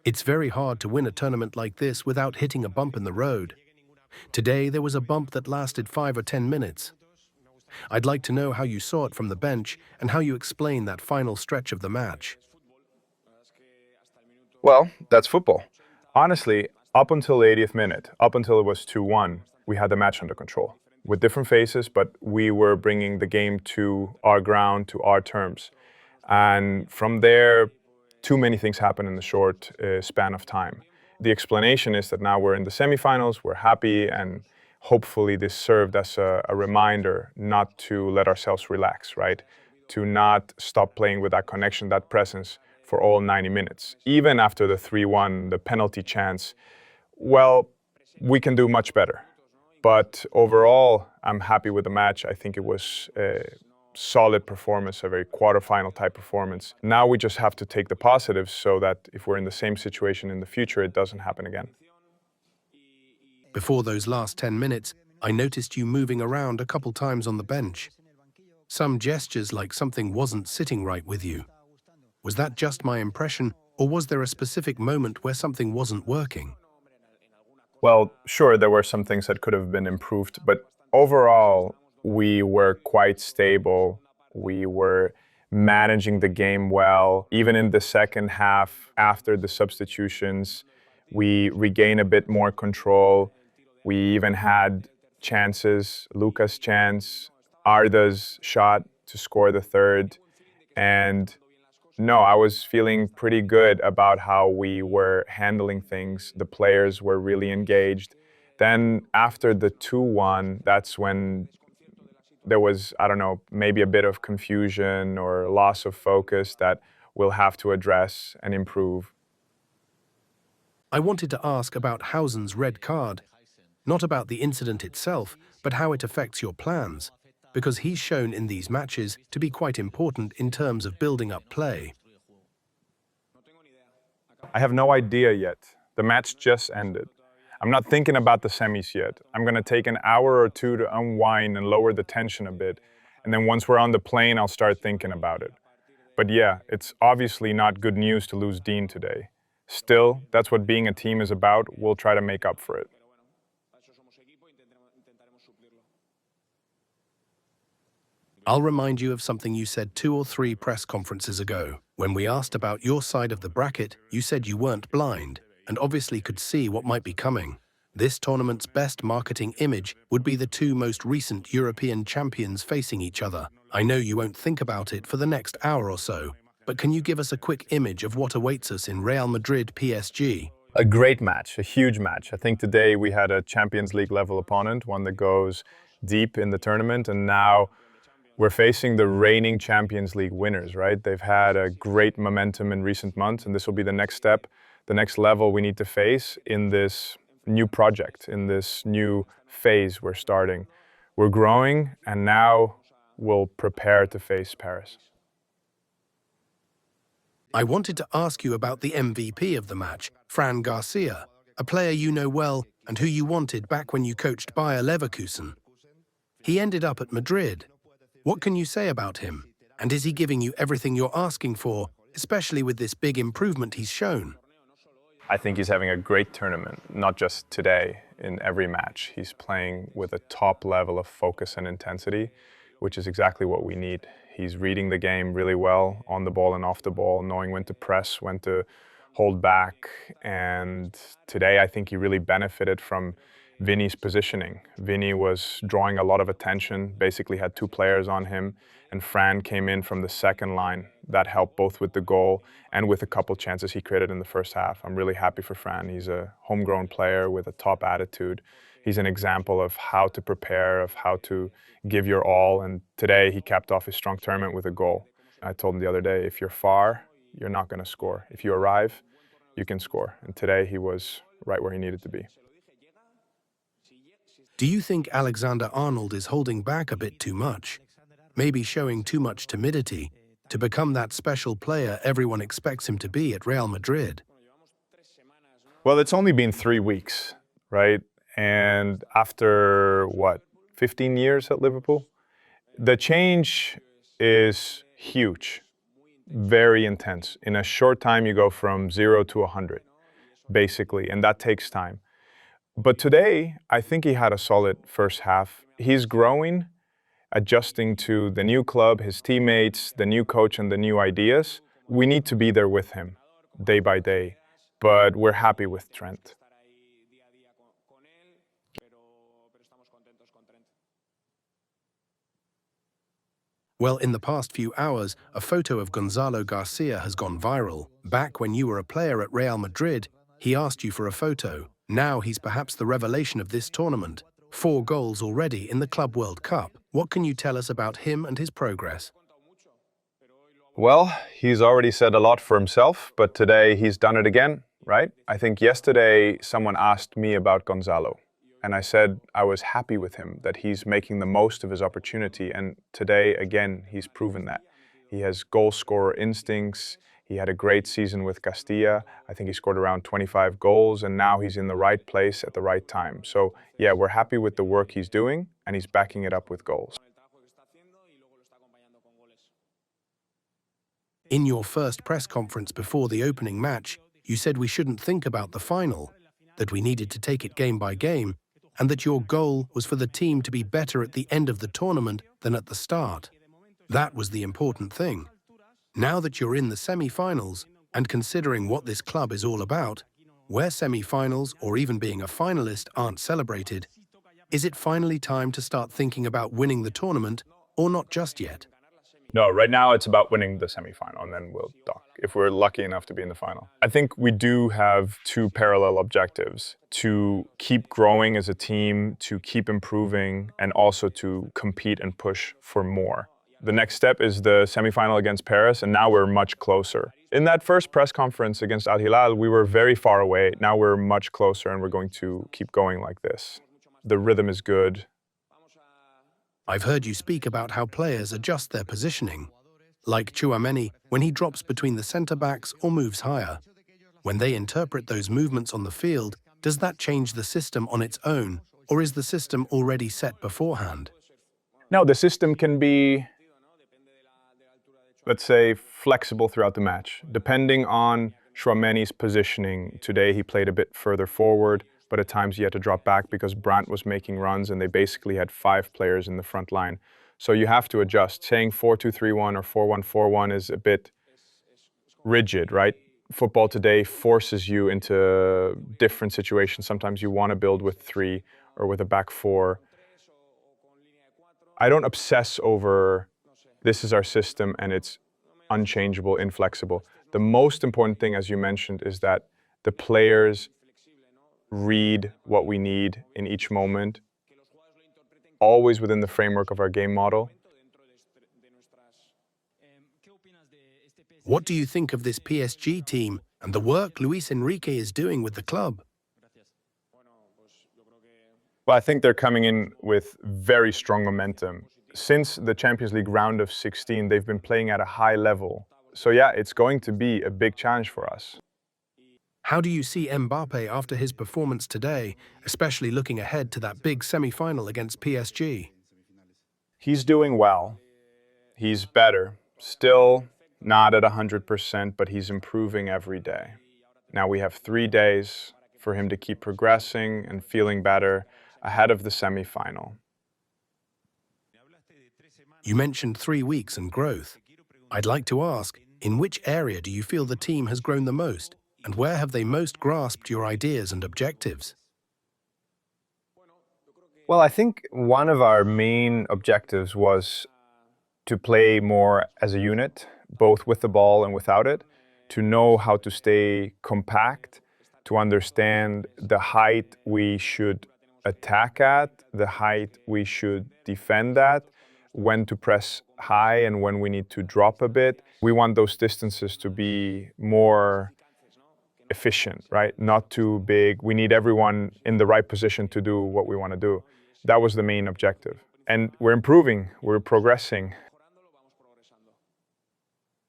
It's very hard to win a tournament like this without hitting a bump in the road. Today, there was a bump that lasted 5 or 10 minutes. I'd like to know how you saw it from the bench and how you explain that final stretch of the match. Well, that's football. Honestly, up until the 80th minute, up until it was 2-1, we had the match under control. With different faces, but we were bringing the game to our ground, to our terms. And from there, too many things happened in the short span of time. The explanation is that now we're in the semifinals, we're happy, and hopefully this served as a reminder not to let ourselves relax, right? To not stop playing with that connection, that presence for all 90 minutes. Even after the 3-1, the penalty chance, well, we can do much better. But overall, I'm happy with the match. I think it was a solid performance, a very quarterfinal type performance. Now we just have to take the positives so that if we're in the same situation in the future, it doesn't happen again. Before those last 10 minutes, I noticed you moving around a couple times on the bench. Some gestures like something wasn't sitting right with you. Was that just my impression, or was there a specific moment where something wasn't working? Well, sure, there were some things that could have been improved, but overall, we were quite stable. We were managing the game well. Even in the second half, after the substitutions, we regained a bit more control. We even had chances, Luka's chance, Arda's shot to score the third. And no, I was feeling pretty good about how we were handling things. The players were really engaged. Then after the 2-1, that's when there was, I don't know, maybe a bit of confusion or loss of focus that we'll have to address and improve. I wanted to ask about Hausen's red card, not about the incident itself, but how it affects your plans, because he's shown in these matches to be quite important in terms of building up play. I have no idea yet. The match just ended. I'm not thinking about the semis yet. I'm going to take an hour or two to unwind and lower the tension a bit. And then once we're on the plane, I'll start thinking about it. But yeah, it's obviously not good news to lose Dean today. Still, that's what being a team is about. We'll try to make up for it. I'll remind you of something you said 2 or 3 press conferences ago. When we asked about your side of the bracket, you said you weren't blind and obviously could see what might be coming. This tournament's best marketing image would be the 2 most recent European champions facing each other. I know you won't think about it for the next hour or so, but can you give us a quick image of what awaits us in Real Madrid PSG? A great match, a huge match. I think today we had a Champions League level opponent, one that goes deep in the tournament, and now we're facing the reigning Champions League winners, right? They've had a great momentum in recent months, and this will be the next step, the next level we need to face in this new project, in this new phase we're starting. We're growing, and now we'll prepare to face Paris. I wanted to ask you about the MVP of the match, Fran Garcia, a player you know well and who you wanted back when you coached Bayer Leverkusen. He ended up at Madrid. What can you say about him? And is he giving you everything you're asking for, especially with this big improvement he's shown? I think he's having a great tournament, not just today, in every match. He's playing with a top level of focus and intensity, which is exactly what we need. He's reading the game really well, on the ball and off the ball, knowing when to press, when to hold back. And today I think he really benefited from Vini's positioning. Vini was drawing a lot of attention, basically had 2 players on him, and Fran came in from the second line. That helped both with the goal and with a couple chances he created in the first half. I'm really happy for Fran. He's a homegrown player with a top attitude. He's an example of how to prepare, of how to give your all, and today he capped off his strong tournament with a goal. I told him the other day, if you're far, you're not going to score. If you arrive, you can score. And today he was right where he needed to be. Do you think Alexander-Arnold is holding back a bit too much? Maybe showing too much timidity to become that special player everyone expects him to be at Real Madrid? Well, it's only been 3 weeks, right? And after, 15 years at Liverpool? The change is huge. very intense. In a short time, you go from 0 to 100, basically, and that takes time. But today, I think he had a solid first half. He's growing, adjusting to the new club, his teammates, the new coach, and the new ideas. We need to be there with him day by day, but we're happy with Trent. Well, in the past few hours, a photo of Gonzalo Garcia has gone viral. Back when you were a player at Real Madrid, he asked you for a photo. Now he's perhaps the revelation of this tournament. 4 goals already in the Club World Cup. What can you tell us about him and his progress? Well, he's already said a lot for himself, but today he's done it again, right? I think yesterday someone asked me about Gonzalo, and I said I was happy with him, that he's making the most of his opportunity, and today, again, he's proven that. He has goal scorer instincts. He had a great season with Castilla. I think he scored around 25 goals, and now he's in the right place at the right time. So, yeah, we're happy with the work he's doing, and he's backing it up with goals. In your first press conference before the opening match, you said we shouldn't think about the final, that we needed to take it game by game, and that your goal was for the team to be better at the end of the tournament than at the start. That was the important thing. Now that you're in the semi-finals, and considering what this club is all about, where semi-finals or even being a finalist aren't celebrated, is it finally time to start thinking about winning the tournament, or not just yet? No, right now it's about winning the semifinal, and then we'll talk, if we're lucky enough to be in the final. I think we do have 2 parallel objectives: to keep growing as a team, to keep improving, and also to compete and push for more. The next step is the semifinal against Paris, and now we're much closer. In that first press conference against Al Hilal, we were very far away. Now we're much closer, and we're going to keep going like this. The rhythm is good. I've heard you speak about how players adjust their positioning, like Tchouaméni when he drops between the centre-backs or moves higher. When they interpret those movements on the field, does that change the system on its own, or is the system already set beforehand? No, the system can be, let's say, flexible throughout the match, depending on Tchouaméni's positioning. Today he played a bit further forward, but at times he had to drop back because Brandt was making runs and they basically had 5 players in the front line. So you have to adjust. Saying 4-2-3-1 or 4-1-4-1 is a bit rigid, right? Football today forces you into different situations. Sometimes you want to build with 3 or with a back 4. I don't obsess over this is our system and it's unchangeable, inflexible. The most important thing, as you mentioned, is that the players read what we need in each moment, always within the framework of our game model. What do you think of this PSG team and the work Luis Enrique is doing with the club? Well, I think they're coming in with very strong momentum. Since the Champions League round of 16, they've been playing at a high level. So yeah, it's going to be a big challenge for us. How do you see Mbappé after his performance today, especially looking ahead to that big semi-final against PSG? He's doing well. He's better. Still not at 100%, but he's improving every day. Now we have 3 days for him to keep progressing and feeling better ahead of the semi-final. You mentioned 3 weeks and growth. I'd like to ask, in which area do you feel the team has grown the most? And where have they most grasped your ideas and objectives? Well, I think one of our main objectives was to play more as a unit, both with the ball and without it, to know how to stay compact, to understand the height we should attack at, the height we should defend at, when to press high and when we need to drop a bit. We want those distances to be more efficient, right? Not too big. We need everyone in the right position to do what we want to do. That was the main objective. And we're improving, we're progressing.